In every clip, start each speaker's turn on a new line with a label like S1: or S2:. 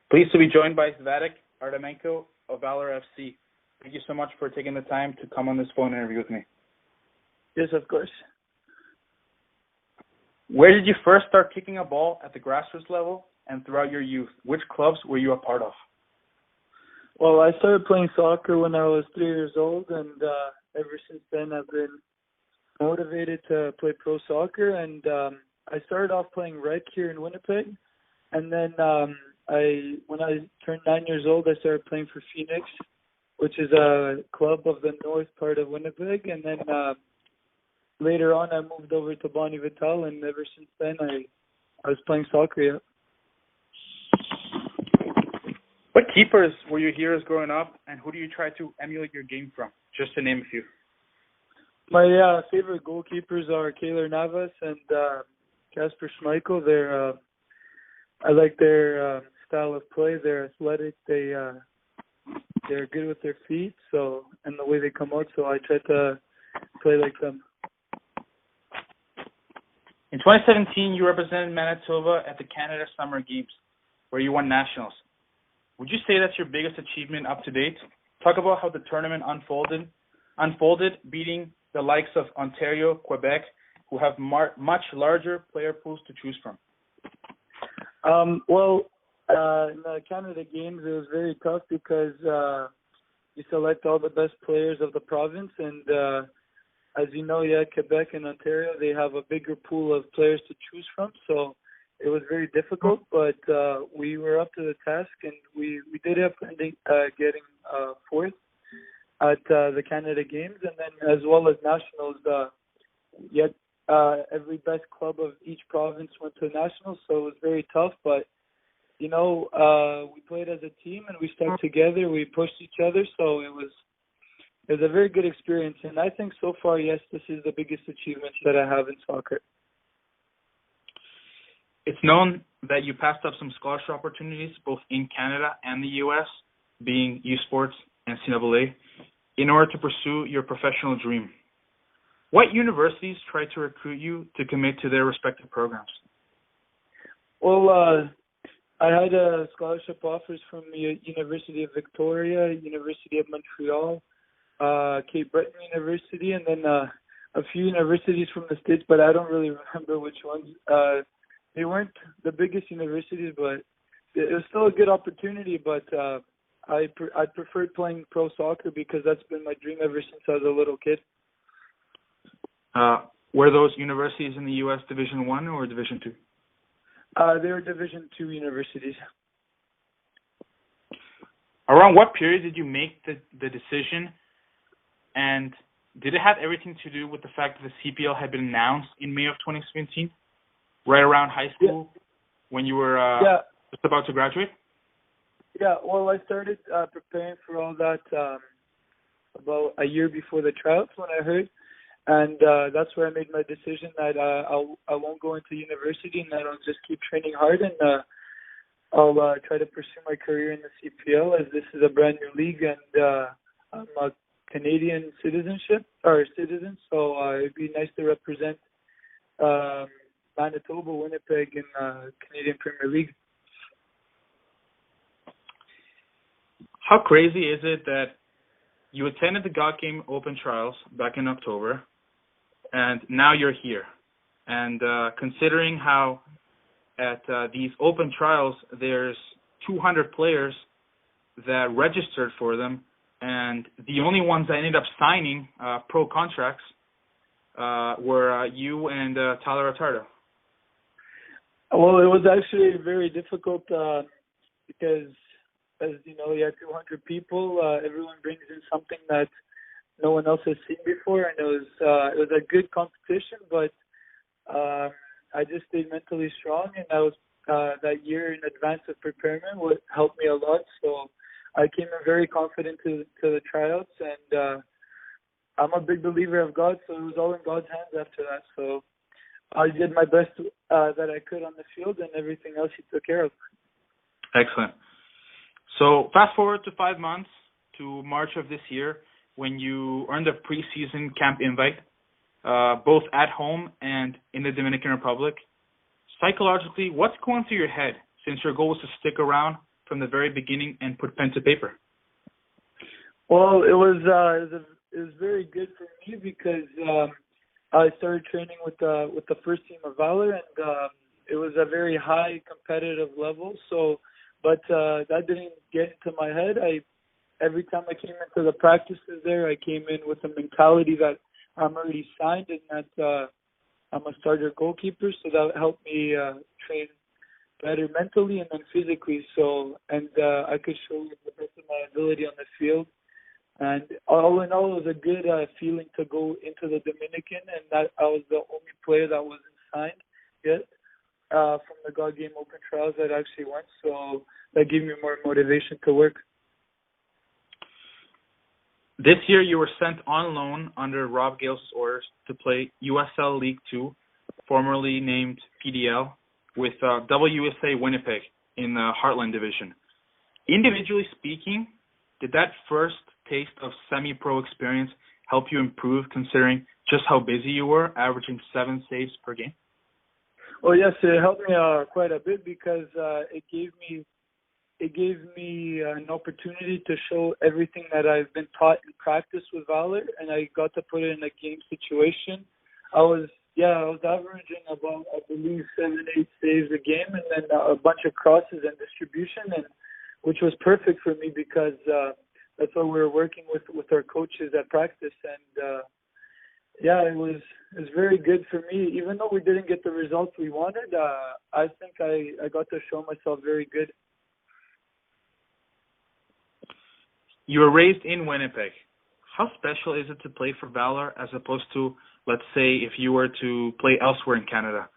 S1: Pleased to be joined by Svyatik Artemenko of Valour FC. Thank you so much for taking the time to come on this phone interview with me.
S2: Yes, of course.
S1: Where did you first start kicking a ball at the grassroots level and throughout your youth? Which clubs were you a part of?
S2: Well, I started playing soccer when I was 3 years old, and ever since then I've been motivated to play pro soccer. And I started off playing rec here in Winnipeg, and then when I turned 9 years old, I started playing for Phoenix, which is a club of the north part of Winnipeg. And then later on, I moved over to Bonnie Vital, and ever since then, I was playing soccer. Yeah.
S1: What keepers were your heroes growing up, and who do you try to emulate your game from? Just to name a few.
S2: My favorite goalkeepers are Keylor Navas and Kasper Schmeichel. I like their style of play. They're athletic. They're good with their feet, and the way they come out. So I try to play like them.
S1: In 2017, you represented Manitoba at the Canada Summer Games, where you won nationals. Would you say that's your biggest achievement up to date? Talk about how the tournament unfolded, beating the likes of Ontario, Quebec, who have much larger player pools to choose from.
S2: In the Canada Games, it was very tough because you select all the best players of the province, and as you know, Quebec and Ontario, they have a bigger pool of players to choose from, so it was very difficult, but we were up to the task, and we did end up getting fourth at the Canada Games, and then as well as nationals. Every best club of each province went to nationals, so it was very tough, but we played as a team and we stuck together. We pushed each other, so it was a very good experience. And I think so far, yes, this is the biggest achievement that I have in soccer.
S1: It's known that you passed up some scholarship opportunities both in Canada and the U.S., being U Sports and CAA, in order to pursue your professional dream. What universities tried to recruit you to commit to their respective programs?
S2: Well, I had scholarship offers from the University of Victoria, University of Montreal, Cape Breton University, and then a few universities from the States, but I don't really remember which ones. They weren't the biggest universities, but it was still a good opportunity, but I preferred playing pro soccer because that's been my dream ever since I was a little kid.
S1: Were those universities in the U.S. Division I or Division II?
S2: They were Division II universities.
S1: Around what period did you make the decision, and did it have everything to do with the fact that the CPL had been announced in May of 2017, right around high school, when you were just about to graduate?
S2: Yeah, well, I started preparing for all that about a year before the tryouts when I heard. And that's where I made my decision that I won't go into university and that I'll just keep training hard, and I'll try to pursue my career in the CPL, as this is a brand new league, and I'm a Canadian citizen, so it'd be nice to represent Manitoba, Winnipeg in Canadian Premier League.
S1: How crazy is it that you attended the God Game Open Trials back in October, and now you're here? And considering how at these open trials there's 200 players that registered for them, and the only ones that ended up signing pro contracts were you and Tyler Attardo.
S2: Well, it was actually very difficult because, as you know, you had 200 people. Everyone brings in something that no one else has seen before, and it was a good competition. But I just stayed mentally strong, and I was that year in advance of preparing would help me a lot. So I came in very confident to the tryouts, and I'm a big believer of God, so it was all in God's hands after that. So I did my best that I could on the field, and everything else He took care of.
S1: Excellent. So fast forward to 5 months to March of this year, when you earned a preseason camp invite, both at home and in the Dominican Republic. Psychologically, what's going through your head, since your goal was to stick around from the very beginning and put pen to paper?
S2: Well, it was very good for me because I started training with the first team of Valour, and it was a very high competitive level. So, but that didn't get into my head. Every time I came into the practices there, I came in with the mentality that I'm already signed and that I'm a starter goalkeeper. So that helped me train better mentally and then physically. So, and I could show the best of my ability on the field. And all in all, it was a good feeling to go into the Dominican, and that I was the only player that wasn't signed yet from the God Game Open Trials that actually went. So that gave me more motivation to work.
S1: This year, you were sent on loan under Rob Gales' orders to play USL League 2, formerly named PDL, with WUSA Winnipeg in the Heartland Division. Individually speaking, did that first taste of semi-pro experience help you improve, considering just how busy you were, averaging 7 saves per game?
S2: Well, yes, it helped me quite a bit because it gave me an opportunity to show everything that I've been taught in practice with Valour, and I got to put it in a game situation. I was averaging about, I believe, 7-8 saves a game, and then a bunch of crosses and distribution, and which was perfect for me because that's what we were working with our coaches at practice. And it was very good for me. Even though we didn't get the results we wanted, I think I got to show myself very good.
S1: You were raised in Winnipeg. How special is it to play for Valour as opposed to, let's say, if you were to play elsewhere in Canada?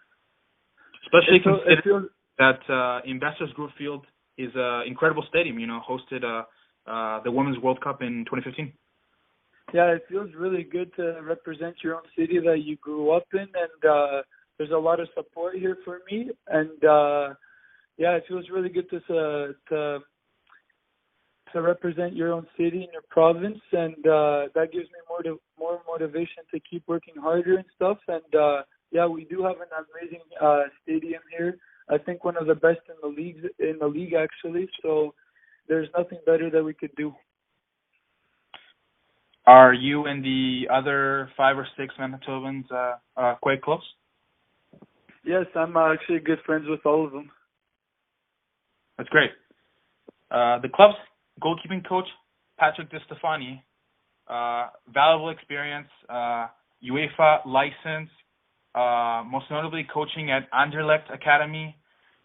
S1: Especially considering that Investors Group Field is an incredible stadium, hosted the Women's World Cup in 2015.
S2: Yeah, it feels really good to represent your own city that you grew up in, and there's a lot of support here for me. And it feels really good to represent your own city and your province, and that gives me more motivation to keep working harder and stuff. And we do have an amazing stadium here. I think one of the best in the league actually. So there's nothing better that we could do.
S1: Are you and the other 5 or 6 Manitobans quite close?
S2: Yes, I'm actually good friends with all of them.
S1: That's great. The club's goalkeeping coach, Patrick DeStefani, valuable experience, UEFA license, most notably coaching at Anderlecht Academy,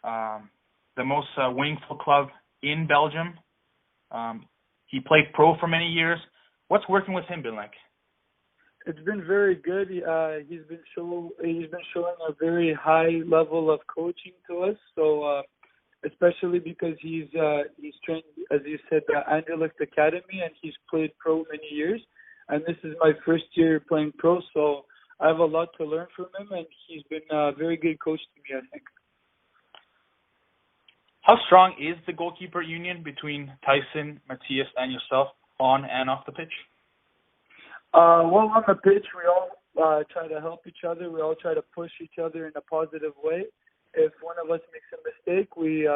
S1: the most winning club in Belgium. He played pro for many years. What's working with him been like?
S2: It's been very good. He's been showing a very high level of coaching to us. So especially because he's trained, as you said, Anderlecht Academy, and he's played pro many years. And this is my first year playing pro, so I have a lot to learn from him, and he's been a very good coach to me, I think.
S1: How strong is the goalkeeper union between Tyson, Matthias, and yourself on and off the pitch?
S2: Well, on the pitch, we all try to help each other. We all try to push each other in a positive way. If one of us makes a mistake, we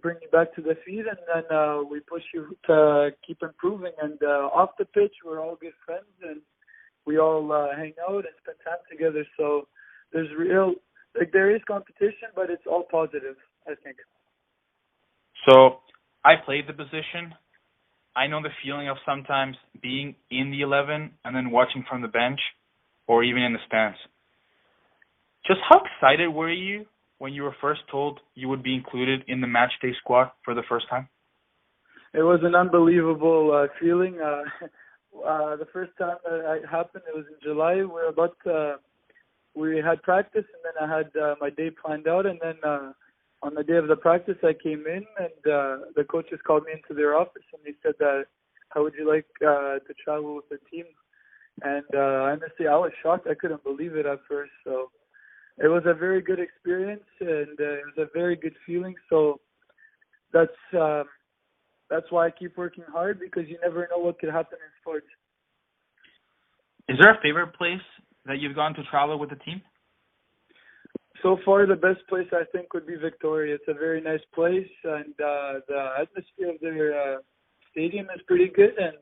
S2: bring you back to the feet, and then we push you to keep improving. And off the pitch, we're all good friends, and we all hang out and spend time together. So there is competition, but it's all positive, I think.
S1: So I played the position. I know the feeling of sometimes being in the 11 and then watching from the bench or even in the stands. Just how excited were you when you were first told you would be included in the matchday squad for the first time?
S2: It was an unbelievable feeling. The first time that it happened, it was in July. We had practice, and then I had my day planned out, and then on the day of the practice, I came in, and the coaches called me into their office, and they said that, how would you like to travel with the team? And honestly, I was shocked. I couldn't believe it at first. So it was a very good experience, and it was a very good feeling. So that's why I keep working hard, because you never know what could happen in sports.
S1: Is there a favorite place that you've gone to travel with the team?
S2: So far, the best place I think would be Victoria. It's a very nice place, and the atmosphere of their stadium is pretty good. And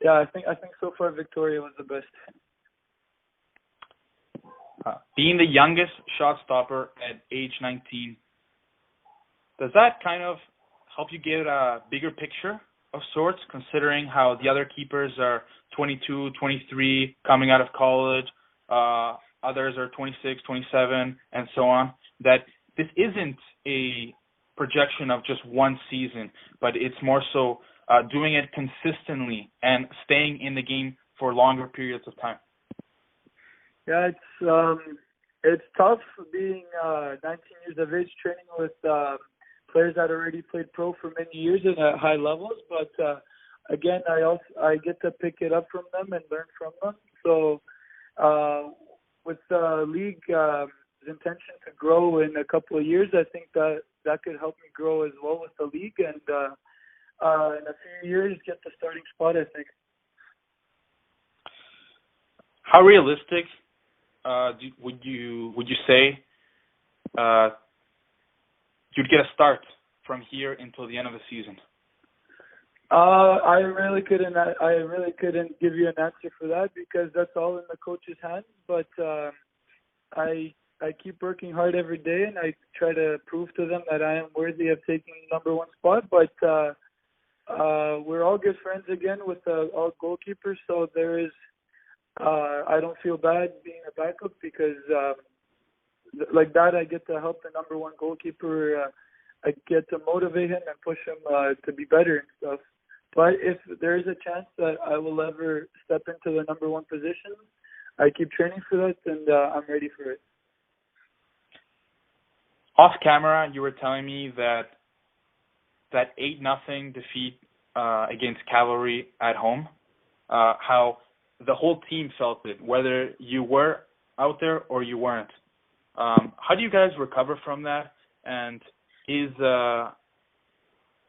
S2: yeah, I think so far Victoria was the best.
S1: Being the youngest shot stopper at age 19, does that kind of help you get a bigger picture of sorts, considering how the other keepers are 22, 23, coming out of college, others are 26, 27, and so on, that this isn't a projection of just one season, but it's more so doing it consistently and staying in the game for longer periods of time?
S2: Yeah, it's tough being 19 years of age, training with players that already played pro for many years and at high levels. But again, I get to pick it up from them and learn from them. So with the league's intention to grow in a couple of years, I think that could help me grow as well with the league, and in a few years get the starting spot, I think.
S1: How realistic would you say you'd get a start from here until the end of the season?
S2: I really couldn't give you an answer for that, because that's all in the coach's hands. But I keep working hard every day, and I try to prove to them that I am worthy of taking the number one spot. But we're all good friends again with all goalkeepers, so there is. I don't feel bad being a backup, because like that I get to help the number one goalkeeper. I get to motivate him and push him to be better and stuff. But if there is a chance that I will ever step into the number one position, I keep training for that, and I'm ready for it.
S1: Off camera, you were telling me that 8-0 defeat against Cavalry at home, how the whole team felt it, whether you were out there or you weren't. How do you guys recover from that? And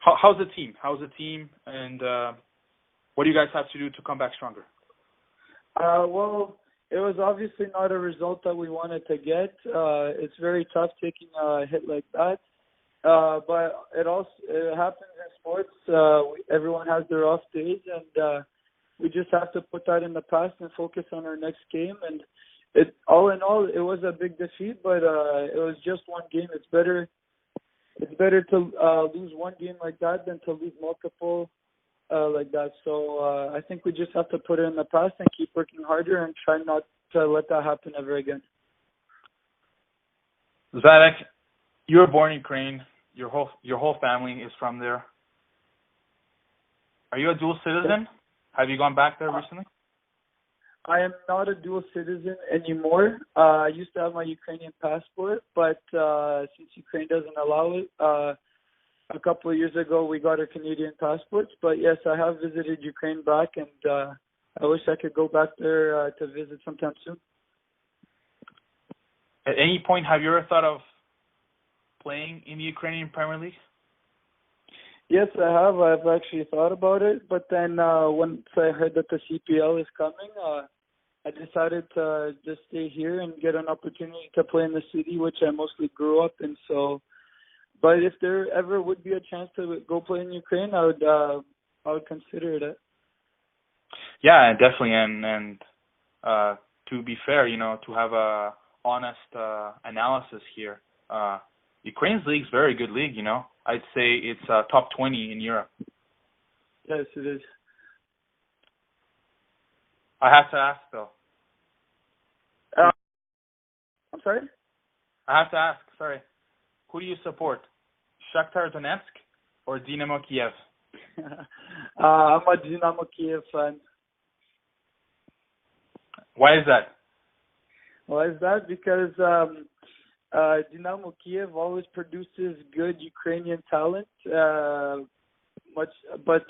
S1: how's the team? And what do you guys have to do to come back stronger?
S2: Well, it was obviously not a result that we wanted to get. It's very tough taking a hit like that. But it happens in sports. Everyone has their off days, and we just have to put that in the past and focus on our next game. And all in all, it was a big defeat, but it was just one game. It's better to lose one game like that than to lose multiple like that. So I think we just have to put it in the past and keep working harder and try not to let that happen ever again.
S1: Svyatik, you were born in Ukraine. Your whole family is from there. Are you a dual citizen? Have you gone back there recently?
S2: I am not a dual citizen anymore. I used to have my Ukrainian passport, but since Ukraine doesn't allow it, a couple of years ago we got our Canadian passports. But yes, I have visited Ukraine back, and I wish I could go back there to visit sometime soon.
S1: At any point, have you ever thought of playing in the Ukrainian Premier League?
S2: Yes, I have. I've actually thought about it, but then once I heard that the CPL is coming, I decided to just stay here and get an opportunity to play in the city, which I mostly grew up in. So, but if there ever would be a chance to go play in Ukraine, I would consider it.
S1: Yeah, definitely, and to be fair, to have a honest analysis here, Ukraine's league's a very good league. I'd say it's top 20 in Europe.
S2: Yes, it is.
S1: I have to ask, though.
S2: I'm sorry?
S1: I have to ask, sorry. Who do you support? Shakhtar Donetsk or Dynamo Kiev?
S2: I'm a Dynamo Kiev fan.
S1: Why is that?
S2: Why is that? Because Dynamo Kiev always produces good Ukrainian talent. But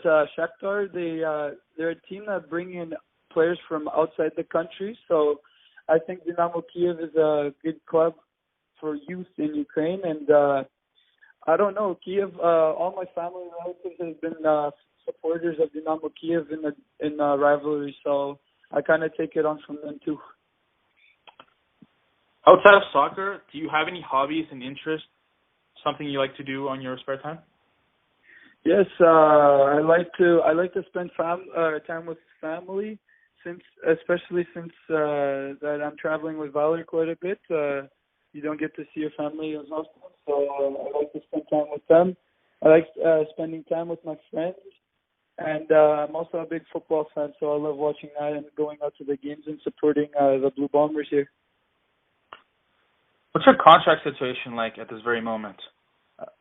S2: Shakhtar, they're a team that bring in players from outside the country. So I think Dynamo Kiev is a good club for youth in Ukraine. And I don't know, Kiev. All my family relatives have been supporters of Dynamo Kiev in rivalry. So I kind of take it on from them too.
S1: Outside of soccer, do you have any hobbies and interests? Something you like to do on your spare time?
S2: Yes, I like to spend time with family, especially since that I'm traveling with Valour quite a bit. You don't get to see your family as often, so I like to spend time with them. I like spending time with my friends, and I'm also a big football fan, so I love watching that and going out to the games and supporting the Blue Bombers here.
S1: What's your contract situation like at this very moment?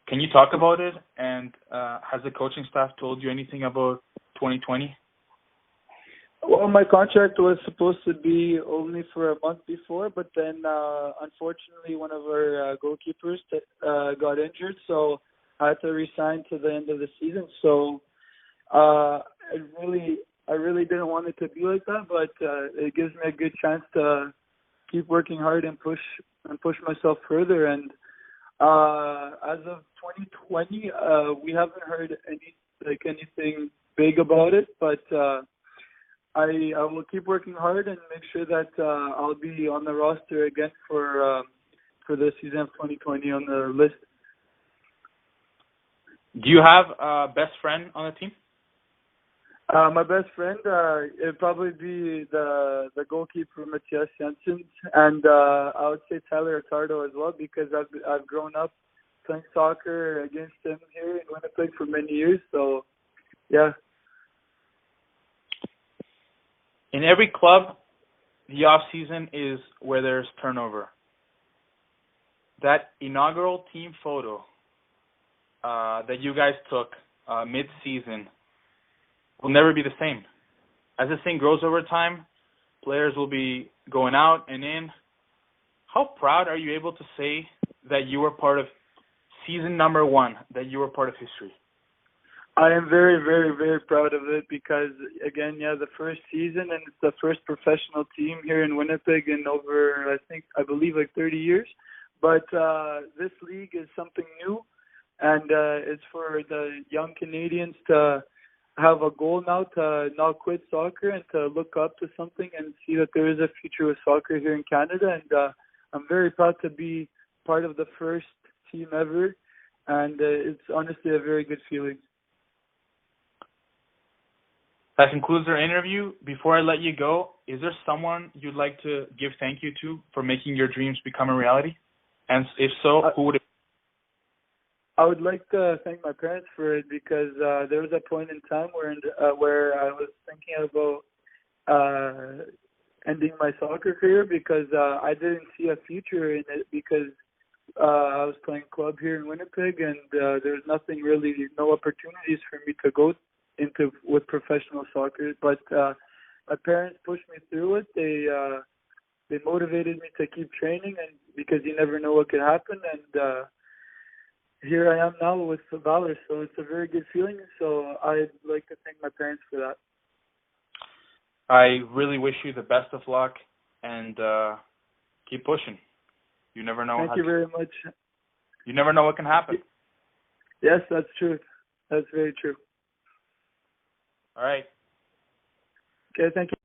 S1: Can you talk about it? And has the coaching staff told you anything about 2020?
S2: Well, my contract was supposed to be only for a month before, but then unfortunately one of our goalkeepers got injured, so I had to resign to the end of the season. So I really didn't want it to be like that, but it gives me a good chance to keep working hard and push myself further. And as of 2020, we haven't heard anything big about it, but I will keep working hard and make sure that I'll be on the roster again for the season of 2020 on the list.
S1: Do you have a best friend on the team?
S2: My best friend, it'd probably be the goalkeeper Matthias Jensen, and I would say Tyler Ricardo as well, because I've grown up playing soccer against him here in Winnipeg for many years. So, yeah.
S1: In every club, the off season is where there's turnover. That inaugural team photo that you guys took mid-season will never be the same. As this thing grows over time, players will be going out and in. How proud are you able to say that you were part of season number 1, that you were part of history?
S2: I am very, very, very proud of it because, again, the first season, and it's the first professional team here in Winnipeg in over, I believe, 30 years. But this league is something new, and it's for the young Canadians to have a goal now to not quit soccer and to look up to something and see that there is a future with soccer here in Canada. And I'm very proud to be part of the first team ever, and it's honestly a very good feeling.
S1: That concludes our interview. Before I let you go, is there someone you'd like to give thank you to for making your dreams become a reality? And if so, who would it be?
S2: I would like to thank my parents for it because there was a point in time where I was thinking about ending my soccer career because I didn't see a future in it because I was playing club here in Winnipeg and there's no opportunities for me to go into with professional soccer. But my parents pushed me through it. They motivated me to keep training, and because you never know what could happen. And here I am now with Valour, so it's a very good feeling. So I'd like to thank my parents for that.
S1: I really wish you the best of luck and keep pushing. You never know.
S2: Thank you very much.
S1: You never know what can happen.
S2: Yes, that's true. That's very true.
S1: All right.
S2: Okay, thank you.